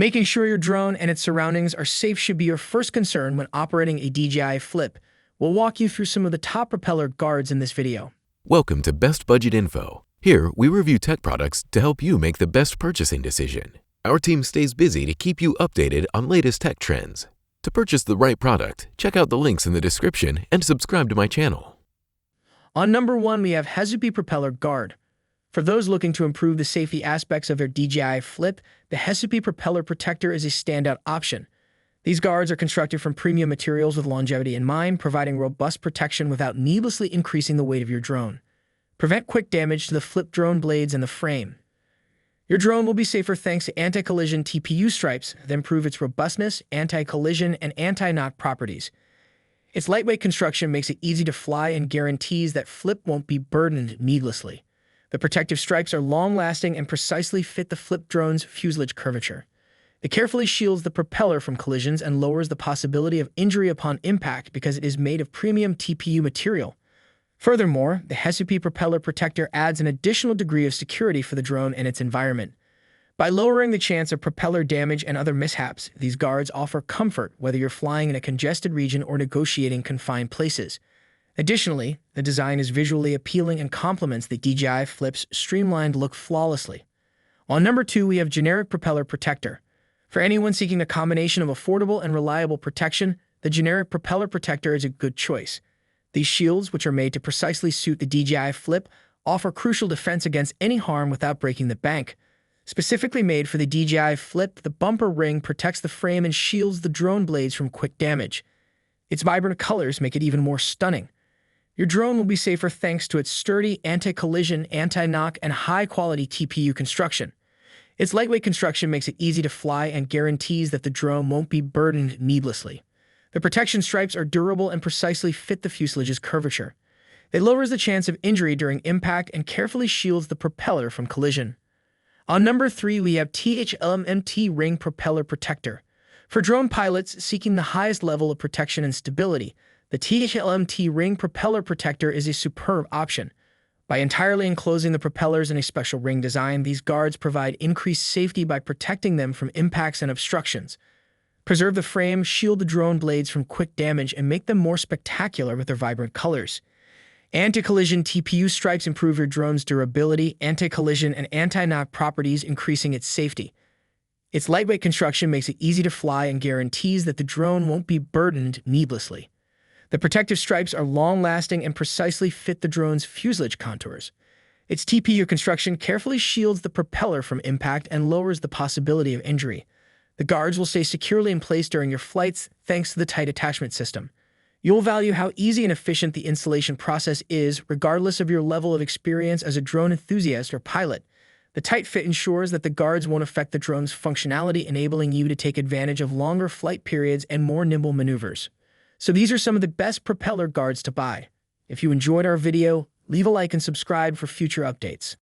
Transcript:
Making sure your drone and its surroundings are safe should be your first concern when operating a DJI Flip. We'll walk you through some of the top propeller guards in this video. Welcome to Best Budget Info. Here, we review tech products to help you make the best purchasing decision. Our team stays busy to keep you updated on latest tech trends. To purchase the right product, check out the links in the description and subscribe to my channel. On number 1, we have Hesupy Propeller Guard. For those looking to improve the safety aspects of their DJI Flip, the Hesupy Propeller Protector is a standout option. These guards are constructed from premium materials with longevity in mind, providing robust protection without needlessly increasing the weight of your drone. Prevent quick damage to the Flip drone blades and the frame. Your drone will be safer thanks to anti-collision TPU stripes that improve its robustness, anti-collision, and anti-knock properties. Its lightweight construction makes it easy to fly and guarantees that Flip won't be burdened needlessly. The protective stripes are long-lasting and precisely fit the Flip drone's fuselage curvature. It carefully shields the propeller from collisions and lowers the possibility of injury upon impact because it is made of premium TPU material. Furthermore, the Hesupy Propeller Protector adds an additional degree of security for the drone and its environment. By lowering the chance of propeller damage and other mishaps, these guards offer comfort whether you're flying in a congested region or negotiating confined places. Additionally, the design is visually appealing and complements the DJI Flip's streamlined look flawlessly. On number 2, we have Generic Propeller Protector. For anyone seeking a combination of affordable and reliable protection, the Generic Propeller Protector is a good choice. These shields, which are made to precisely suit the DJI Flip, offer crucial defense against any harm without breaking the bank. Specifically made for the DJI Flip, the bumper ring protects the frame and shields the drone blades from quick damage. Its vibrant colors make it even more stunning. Your drone will be safer thanks to its sturdy, anti-collision, anti-knock, and high-quality TPU construction. Its lightweight construction makes it easy to fly and guarantees that the drone won't be burdened needlessly. The protection stripes are durable and precisely fit the fuselage's curvature. It lowers the chance of injury during impact and carefully shields the propeller from collision. On number 3, we have THLMT Ring Propeller Protector. For drone pilots seeking the highest level of protection and stability, the THLMT Ring Propeller Protector is a superb option. By entirely enclosing the propellers in a special ring design, these guards provide increased safety by protecting them from impacts and obstructions. Preserve the frame, shield the drone blades from quick damage, and make them more spectacular with their vibrant colors. Anti-collision TPU stripes improve your drone's durability, anti-collision, and anti-knock properties, increasing its safety. Its lightweight construction makes it easy to fly and guarantees that the drone won't be burdened needlessly. The protective stripes are long-lasting and precisely fit the drone's fuselage contours. Its TPU construction carefully shields the propeller from impact and lowers the possibility of injury. The guards will stay securely in place during your flights thanks to the tight attachment system. You'll value how easy and efficient the installation process is, regardless of your level of experience as a drone enthusiast or pilot. The tight fit ensures that the guards won't affect the drone's functionality, enabling you to take advantage of longer flight periods and more nimble maneuvers. So these are some of the best propeller guards to buy. If you enjoyed our video, leave a like and subscribe for future updates.